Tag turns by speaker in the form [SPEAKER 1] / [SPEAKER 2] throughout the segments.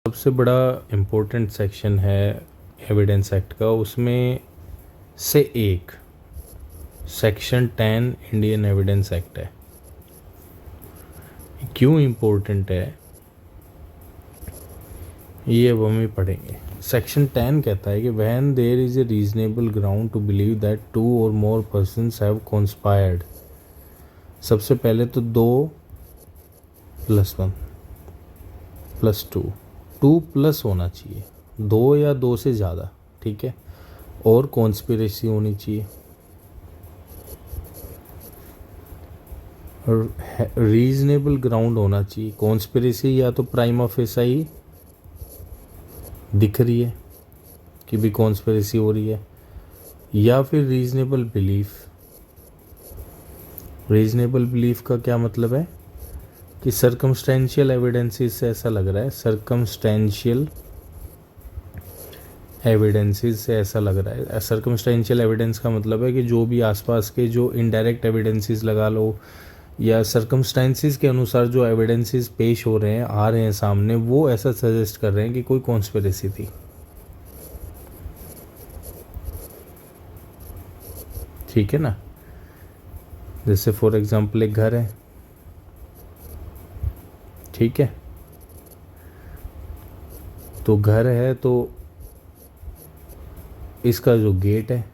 [SPEAKER 1] सबसे बड़ा important section है एविडेंस एक्ट का, उसमें से एक सेक्शन 10 इंडियन एविडेंस एक्ट है। क्यों इम्पोर्टेंट है ये अब हम ही पढ़ेंगे। सेक्शन 10 कहता है कि when there is a reasonable ground to believe that 2 और मोर पर्सन्स हैव कॉन्स्पायर्ड। सबसे पहले तो 2 + 1 + 2, 2 प्लस होना चाहिए, 2 या 2 से ज़्यादा, ठीक है, और कॉन्स्पिरेसी होनी चाहिए, रीजनेबल ग्राउंड होना चाहिए। कॉन्स्पिरेसी या तो प्राइमा फेसाई दिख रही है कि भी कॉन्स्पिरेसी हो रही है, या फिर रीजनेबल बिलीफ। रीजनेबल बिलीफ का क्या मतलब है कि सर्कमस्टेंशियल एविडेंसेस से ऐसा लग रहा है, सर्कमस्टेंशियल एविडेंसेस से ऐसा लग रहा है। सर्कमस्टेंशियल एविडेंस का मतलब है कि जो भी आसपास के जो इनडायरेक्ट एविडेंसेस लगा लो या सर्कमस्टेंसेस के अनुसार जो एविडेंसेस पेश हो रहे हैं, आ रहे हैं सामने, वो ऐसा सजेस्ट कर रहे हैं कि कोई कॉन्स्पिरेसी थी। ठीक है ना। जैसे फॉर एग्जांपल एक घर है, ठीक है, तो घर है तो इसका जो गेट है,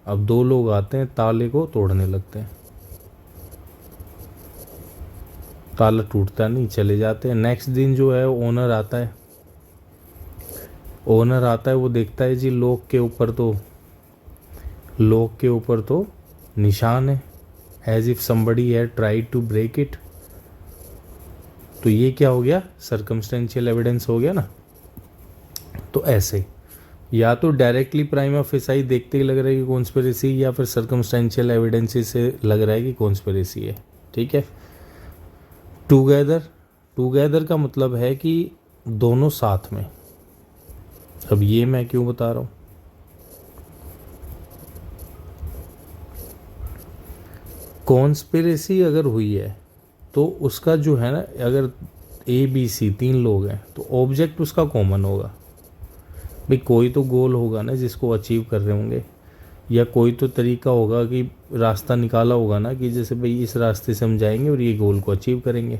[SPEAKER 1] अब 2 लोग आते हैं, ताले को तोड़ने लगते हैं, ताला टूटता नहीं, चले जाते हैं। नेक्स्ट दिन जो है ओनर आता है, वो देखता है जी लॉक के ऊपर तो निशान है, as if somebody had tried to break it. तो ये क्या हो गया, सर्कमस्टेंशियल एविडेंस हो गया ना। तो ऐसे या तो डायरेक्टली प्राइमा फेसाई देखते ही लग रहा है कि कॉन्स्पिरेसी, या फिर सर्कमस्टेंशियल एविडेंसेस से लग रहा है कि कॉन्स्पिरेसी है। ठीक है। टुगेदर का मतलब है कि दोनों साथ में। अब ये मैं क्यों बता रहा हूं, कॉन्स्पिरेसी अगर हुई है तो उसका जो है ना, अगर ABC 3 लोग हैं तो ऑब्जेक्ट उसका कॉमन होगा। भाई कोई तो गोल होगा ना जिसको अचीव कर रहे होंगे, या कोई तो तरीका होगा कि रास्ता निकाला होगा ना कि जैसे भाई इस रास्ते से हम जाएंगे और ये गोल को अचीव करेंगे।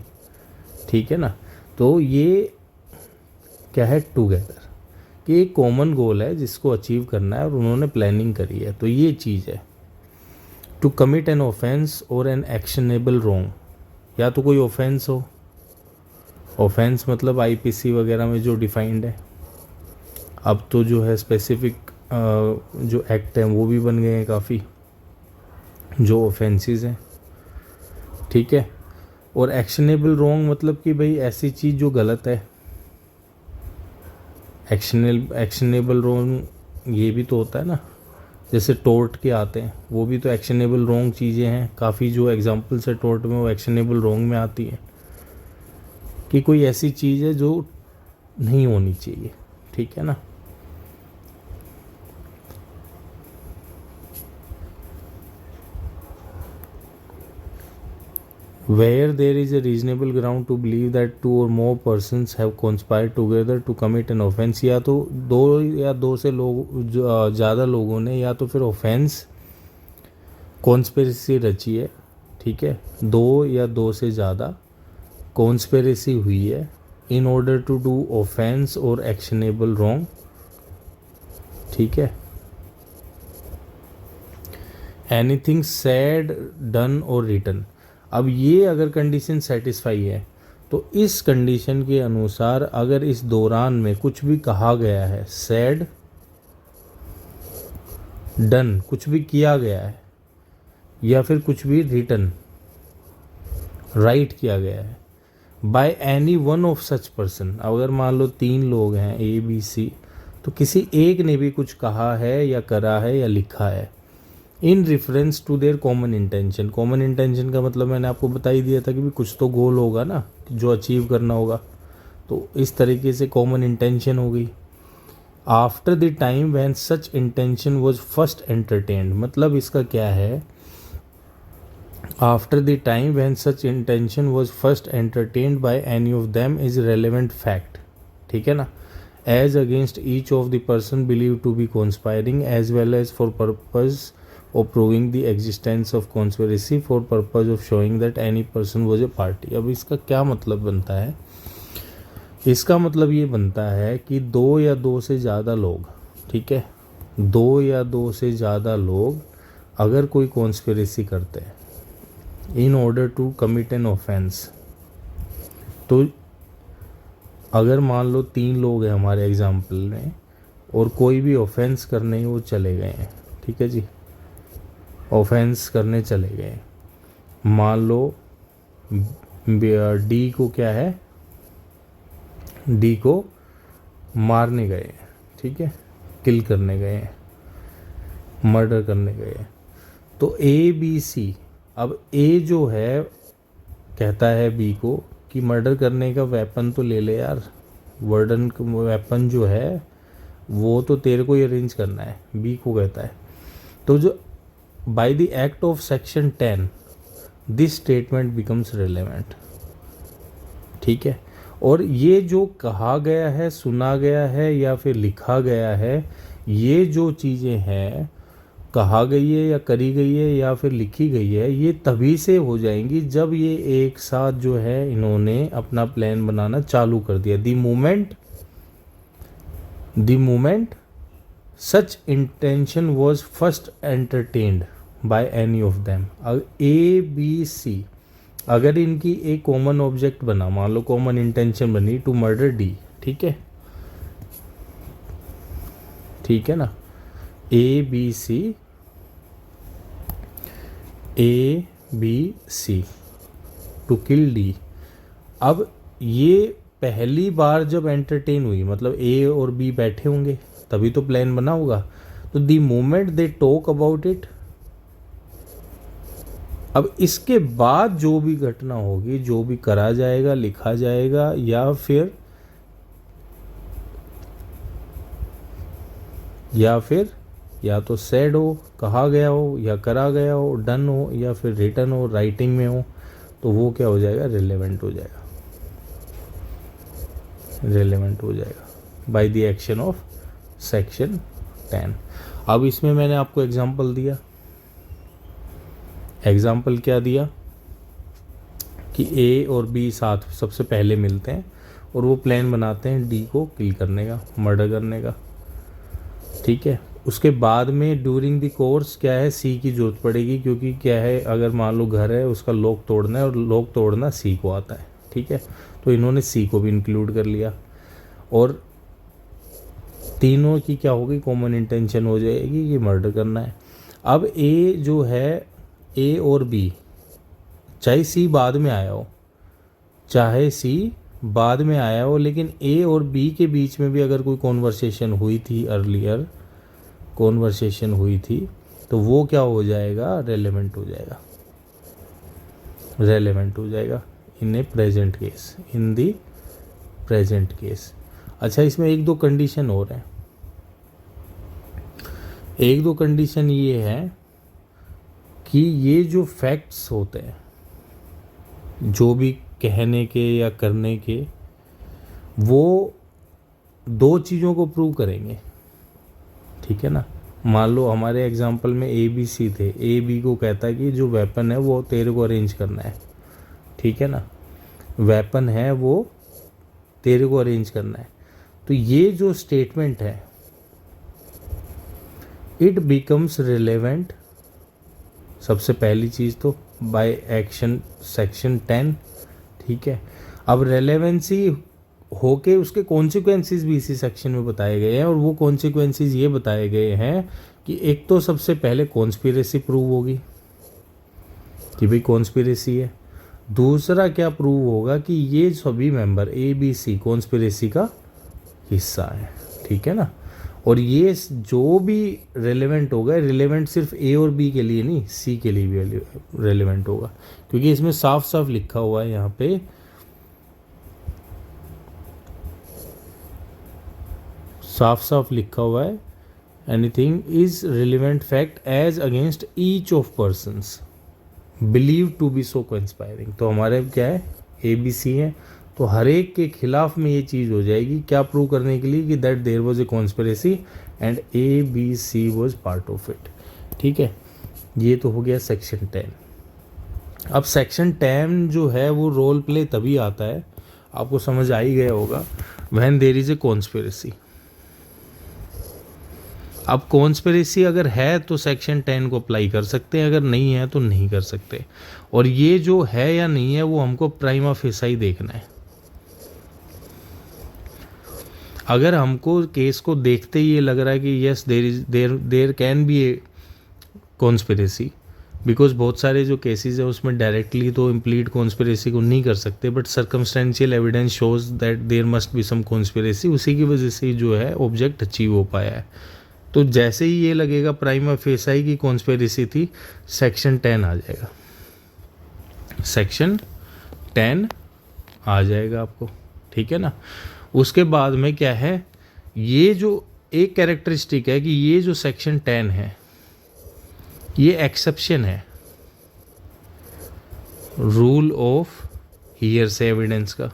[SPEAKER 1] ठीक है ना। तो ये क्या है, टुगेदर, कि एक कॉमन गोल है जिसको अचीव करना है और उन्होंने प्लानिंग करी है। तो ये चीज़ है टू कमिट एन ऑफेंस और एन एक्शनेबल रॉन्ग। या तो कोई ऑफेंस हो, ऑफेंस मतलब IPC वगैरह में जो डिफाइंड है। अब तो जो है स्पेसिफिक जो एक्ट हैं वो भी बन गए हैं काफ़ी, जो ऑफेंसेस हैं। ठीक है। और एक्शनेबल रॉन्ग मतलब कि भाई ऐसी चीज़ जो गलत है। एक्शनेबल रॉन्ग ये भी तो होता है ना, जैसे टोर्ट के आते हैं, वो भी तो एक्शनेबल रॉन्ग चीज़ें हैं। काफ़ी जो एग्जांपल्स है टोर्ट में वो एक्शनेबल रॉन्ग में आती है, कि कोई ऐसी चीज़ है जो नहीं होनी चाहिए। ठीक है ना। Where there is a reasonable ground to believe that 2 or more persons have conspired together to commit an offense, या तो 2 से लोग ज़्यादा लोगों ने या तो फिर ऑफेंस कॉन्स्पिरेसी रची है। ठीक है। 2 या 2 से ज़्यादा कॉन्स्पिरेसी हुई है in order to do offence और एक्शनेबल रॉन्ग। ठीक है। एनीथिंग सेड, डन और रिटन। अब ये अगर कंडीशन सेटिस्फाई है तो इस कंडीशन के अनुसार अगर इस दौरान में कुछ भी कहा गया है, सेड, डन, कुछ भी किया गया है, या फिर कुछ भी रिटन, राइट किया गया है, by any one of such person. अगर मान लो 3 लोग हैं ABC, तो किसी एक ने भी कुछ कहा है या करा है या लिखा है in reference to their common intention. Common intention का मतलब मैंने आपको बता ही दिया था कि भी कुछ तो गोल होगा ना जो अचीव करना होगा, तो इस तरीके से कॉमन इंटेंशन हो गई। After the time when such intention was first entertained, मतलब इसका क्या है, after the time when such intention was first entertained by any of them is relevant fact. ठीक है ना। As against each of the person believe to be conspiring as well as for purpose of proving the existence of conspiracy for purpose of showing that any person was a party. अब इसका क्या मतलब बनता है? इसका मतलब ये बनता है कि दो या दो से ज़्यादा लोग, ठीक है, दो या दो से ज़्यादा लोग अगर कोई कॉन्स्पिरेसी करते हैं in order to commit an offence, तो अगर मान लो 3 लोग हैं हमारे एग्जाम्पल में और कोई भी ऑफेंस करने ही वो चले गए हैं, ठीक है जी, ऑफेंस करने चले गए, मान लो डी को क्या है, डी को मारने गए हैं, ठीक है, किल करने गए हैं, मर्डर करने गए हैं, तो ए बी सी, अब ए जो है कहता है बी को कि मर्डर करने का वेपन तो ले ले यार, वर्डन वेपन जो है वो तो तेरे को ही अरेंज करना है, बी को कहता है। तो जो by the act of section 10 this statement becomes relevant, ठीक है। और ये जो कहा गया है, सुना गया है या फिर लिखा गया है, ये जो चीज़ें हैं कहा गई है या करी गई है या फिर लिखी गई है, ये तभी से हो जाएंगी जब ये एक साथ जो है इन्होंने अपना प्लान बनाना चालू कर दिया। The moment such intention was first entertained by any of them. A B C अगर इनकी एक कॉमन ऑब्जेक्ट बना, मान लो कॉमन इंटेंशन बनी टू मर्डर डी, ठीक है, ठीक है ना, A B C to kill D. अब ये पहली बार जब एंटरटेन हुई, मतलब ए और बी बैठे होंगे तभी तो प्लान बना होगा, तो the moment they talk about it, अब इसके बाद जो भी घटना होगी, जो भी करा जाएगा, लिखा जाएगा या तो सेड हो, कहा गया हो, या करा गया हो, डन हो, या फिर रिटन हो, राइटिंग में हो, तो वो क्या हो जाएगा, रिलेवेंट हो जाएगा, रिलेवेंट हो जाएगा by the action of section 10। अब इसमें मैंने आपको एग्जांपल दिया, एग्जाम्पल क्या दिया कि ए और बी साथ सबसे पहले मिलते हैं और वो प्लान बनाते हैं डी को किल करने का, मर्डर करने का, ठीक है। उसके बाद में ड्यूरिंग द कोर्स क्या है, सी की जरूरत पड़ेगी, क्योंकि क्या है, अगर मान लो घर है उसका लॉक तोड़ना है और लॉक तोड़ना सी को आता है, ठीक है, तो इन्होंने सी को भी इंक्लूड कर लिया और तीनों की क्या होगी, कॉमन इंटेंशन हो जाएगी कि मर्डर करना है। अब ए जो है, ए और बी, चाहे सी बाद में आया हो, चाहे सी बाद में आया हो, लेकिन ए और बी के बीच में भी अगर कोई कॉन्वर्सेशन हुई थी, अर्लियर कॉन्वर्सेशन हुई थी, तो वो क्या हो जाएगा, रेलेवेंट हो जाएगा, रेलेवेंट हो जाएगा in a present case, in the present case. अच्छा, इसमें एक दो कंडीशन और हैं, एक दो कंडीशन ये है कि ये जो फैक्ट्स होते हैं, जो भी कहने के या करने के, वो दो चीज़ों को प्रूव करेंगे, ठीक है ना। मान लो हमारे एग्जांपल में ए बी सी थे, ए बी को कहता है कि जो वेपन है वो तेरे को अरेंज करना है, ठीक है ना, वेपन है वो तेरे को अरेंज करना है, तो ये जो स्टेटमेंट है इट बिकम्स रिलेवेंट, सबसे पहली चीज़ तो बाय एक्शन सेक्शन 10, ठीक है। अब रेलेवेंसी होके उसके कॉन्सिक्वेंसेस भी इसी सेक्शन में बताए गए हैं, और वो कॉन्सिक्वेंसेस ये बताए गए हैं कि एक तो सबसे पहले कॉन्स्पिरेसी प्रूव होगी कि भाई कॉन्स्पिरेसी है, दूसरा क्या प्रूव होगा कि ये सभी member A B C conspiracy का हिस्सा है, ठीक है ना। और ये जो भी रेलेवेंट होगा, रिलेवेंट सिर्फ ए और बी के लिए नहीं, सी के लिए भी रेलेवेंट होगा, क्योंकि इसमें साफ साफ लिखा हुआ है यहाँ पे, साफ साफ लिखा हुआ है, anything is relevant fact as against each of persons believe to be so conspiring. तो हमारे क्या है, ए बी सी है, तो हर एक के खिलाफ में ये चीज़ हो जाएगी, क्या प्रूव करने के लिए कि that there was a conspiracy and ABC was part of it. ठीक है, ये तो हो गया सेक्शन 10। अब सेक्शन 10 जो है वो रोल प्ले तभी आता है, आपको समझ आ ही गया होगा, when there is a conspiracy. अब कॉन्स्पिरेसी अगर है तो सेक्शन 10 को अप्लाई कर सकते हैं, अगर नहीं है तो नहीं कर सकते। और ये जो है या नहीं है वो हमको प्राइमा फेसाई देखना है। अगर हमको केस को देखते ही ये लग रहा है कि yes there can be a conspiracy, because बहुत सारे जो केसेस है उसमें डायरेक्टली तो इम्प्लीड कॉन्स्पिरेसी को नहीं कर सकते, but circumstantial evidence shows that there must be some conspiracy, उसी की वजह से जो है ऑब्जेक्ट अचीव हो पाया है। तो जैसे ही ये लगेगा प्राइमा फेसाई की कॉन्स्पिरेसी थी, सेक्शन 10 आ जाएगा, सेक्शन 10 आ जाएगा आपको। ठीक है ना। उसके बाद में क्या है, ये जो एक कैरेक्टरिस्टिक है कि ये जो सेक्शन 10 है ये एक्सेप्शन है रूल ऑफ हियरसे एविडेंस का,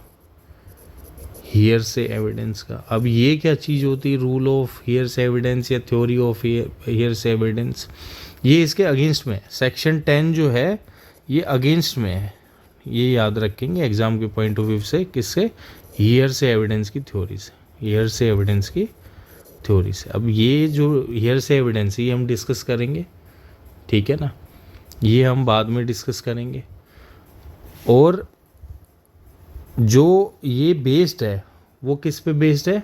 [SPEAKER 1] हियरसे एविडेंस का। अब ये क्या चीज़ होती है रूल ऑफ हियरसे एविडेंस या थ्योरी ऑफ हियरसे एविडेंस? ये इसके अगेंस्ट में है। सेक्शन 10 जो है ये अगेंस्ट में है, ये याद रखेंगे एग्जाम के पॉइंट ऑफ व्यू से। किससे? हियरसे एविडेंस की थ्योरी से, हियरसे एविडेंस की थ्योरी से। अब ये जो हियरसे एविडेंस ये हम डिस्कस करेंगे, ठीक है ना, ये हम बाद में डिस्कस करेंगे। और जो ये बेस्ड है वो किस पे बेस्ड है?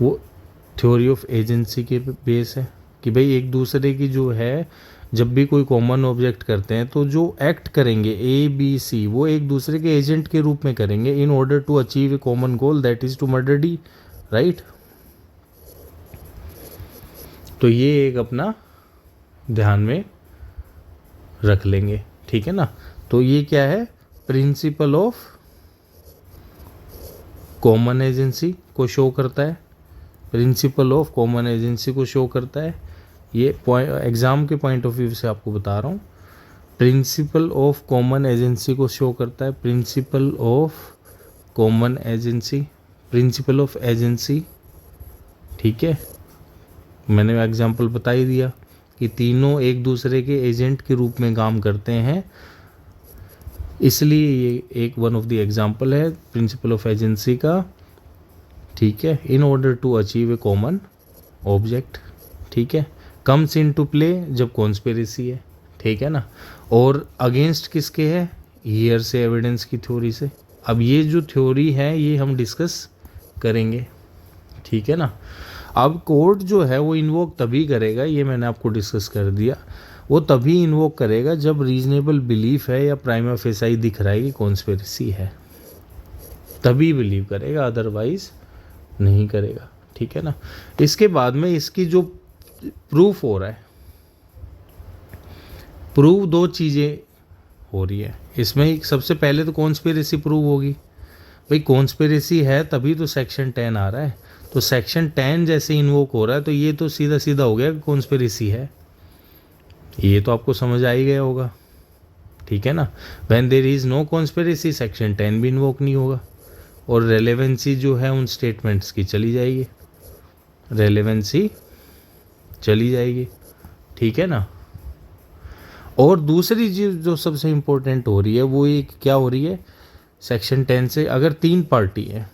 [SPEAKER 1] वो थ्योरी ऑफ एजेंसी के बेस है कि भाई एक दूसरे की जो है, जब भी कोई कॉमन ऑब्जेक्ट करते हैं तो जो एक्ट करेंगे ABC वो एक दूसरे के एजेंट के रूप में करेंगे in order to achieve a common goal that is to murder D, right. तो ये एक अपना ध्यान में रख लेंगे, ठीक है ना। तो ये क्या है? प्रिंसिपल ऑफ कॉमन एजेंसी को शो करता है, प्रिंसिपल ऑफ कॉमन एजेंसी को शो करता है। ये एग्जाम के पॉइंट ऑफ व्यू से आपको बता रहा हूँ, प्रिंसिपल ऑफ कॉमन एजेंसी को शो करता है, principle of common agency, principal of agency. ठीक है, मैंने एग्जाम्पल बता ही दिया कि तीनों एक दूसरे के एजेंट के रूप में काम करते हैं, इसलिए ये एक वन ऑफ द एग्जाम्पल है प्रिंसिपल ऑफ एजेंसी का। ठीक है, in order to achieve a common object. ठीक है, कम्स इन टू प्ले जब कॉन्स्पिरेसी है, ठीक है ना। और अगेंस्ट किसके है? हियरसे एविडेंस की थ्योरी से। अब ये जो थ्योरी है ये हम डिस्कस करेंगे, ठीक है ना। अब कोर्ट जो है वो इन्वोक तभी करेगा, ये मैंने आपको डिस्कस कर दिया, वो तभी इन्वोक करेगा जब रीजनेबल बिलीफ है या प्राइमा फेसाई दिख रहा है कि कॉन्स्पिरेसी है, तभी बिलीव करेगा, अदरवाइज नहीं करेगा, ठीक है ना। इसके बाद में इसकी जो प्रूफ हो रहा है, प्रूफ दो चीज़ें हो रही है इसमें। सबसे पहले तो कॉन्स्पिरेसी प्रूव होगी, भाई कॉन्स्पिरेसी है तभी तो सेक्शन 10 आ रहा है। तो सेक्शन 10 जैसे इन्वोक हो रहा है तो ये तो सीधा सीधा हो गया कॉन्स्पिरेसी है, ये तो आपको समझ आ ही गया होगा, ठीक है ना। When there is no conspiracy section 10 भी इन्वोक नहीं होगा, और रेलेवेंसी जो है उन स्टेटमेंट्स की चली जाएगी, रेलेवेंसी चली जाएगी, ठीक है ना। और दूसरी चीज़ जो सबसे इम्पोर्टेंट हो रही है वो एक क्या हो रही है, सेक्शन 10 से अगर 3 पार्टी है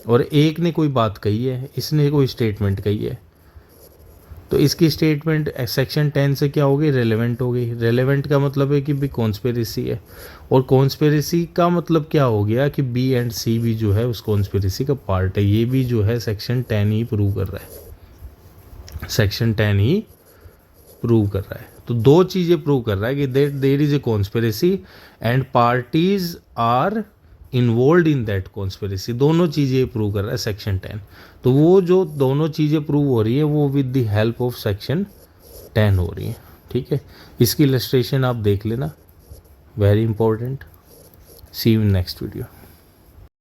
[SPEAKER 1] और एक ने कोई बात कही है, इसने कोई स्टेटमेंट कही है, तो इसकी स्टेटमेंट सेक्शन 10 से क्या हो गई? रेलेवेंट हो गई। रेलेवेंट का मतलब है कि भी कॉन्स्पिरेसी है, और कॉन्स्पिरेसी का मतलब क्या हो गया कि B एंड C भी जो है उस कॉन्स्पिरेसी का पार्ट है। ये भी जो है सेक्शन 10 ही प्रूव कर रहा है, सेक्शन 10 ही प्रूव कर रहा है। तो दो चीज़ें प्रूव कर रहा है कि there is a conspiracy and parties are involve in that conspiracy, दोनों चीज़ें प्रूव कर रहा है सेक्शन 10। तो वो जो दोनों चीज़ें प्रूव हो रही है वो with the help of section 10 हो रही है, ठीक है। इसकी इलस्ट्रेशन आप देख लेना, very important. See you in next video.